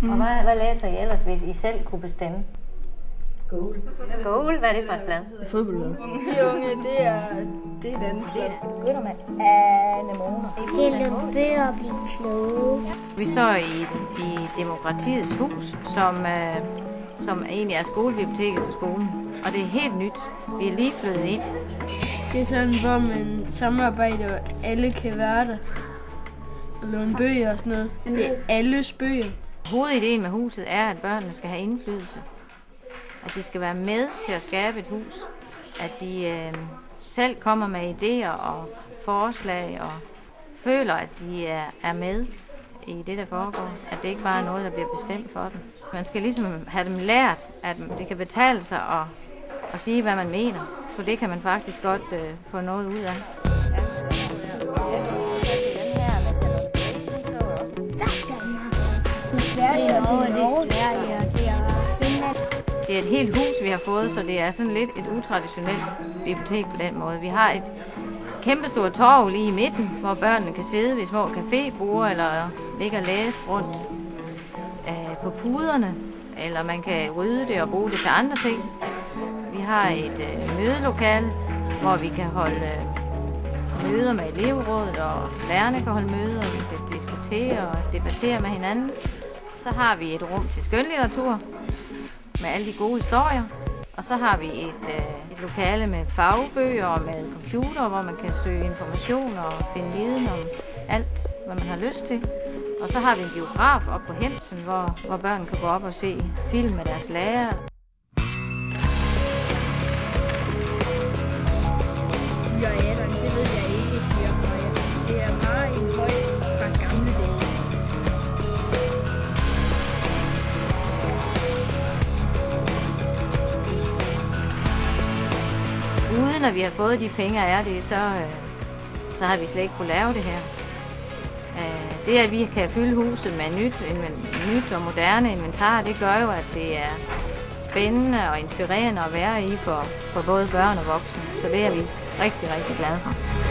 Og hvad læser I ellers, hvis I selv kunne bestemme? Goal. Goal, hvad er det for et blad? Det er fodboldblad. Vi unge, det er den. Det begynder med anemoner. Stille bøger og blive kloge. Vi står i Demokratiets Hus, som egentlig er skolebiblioteket på skolen. Og det er helt nyt. Vi er lige flyttet ind. Det er sådan, hvor man samarbejder, og alle kan være der. Og låne bøger og sådan noget. Det er alles bøger. Hovedideen med huset er, at børnene skal have indflydelse. At de skal være med til at skabe et hus. At de selv kommer med idéer og forslag og føler, at de er med i det, der foregår. At det ikke bare er noget, der bliver bestemt for dem. Man skal ligesom have dem lært, at det kan betale sig at sige, hvad man mener. For det kan man faktisk godt få noget ud af. Det er et helt hus, vi har fået, så det er sådan lidt et utraditionelt bibliotek på den måde. Vi har et kæmpestort torv lige i midten, hvor børnene kan sidde ved små caféborde eller ligge og læse rundt på puderne, eller man kan rydde det og bruge det til andre ting. Vi har et mødelokale, hvor vi kan holde møder med elevrådet, og lærerne kan holde møder, og vi kan diskutere og debattere med hinanden. Så har vi et rum til skønlitteratur med alle de gode historier. Og så har vi et lokale med fagbøger og med computer, hvor man kan søge information og finde viden om alt, hvad man har lyst til. Og så har vi en biograf op på Hemsen, hvor børn kan gå op og se film med deres lærere. Siger Adam, det ved jeg ikke, siger Høje. Det er bare en høj fra gamle dage. Uden at vi har fået de penge af det, så har vi slet ikke kunne lave det her. Det, at vi kan fylde huset med nyt og moderne inventar, det gør jo, at det er spændende og inspirerende at være i for både børn og voksne. Så det er vi rigtig, rigtig glade for.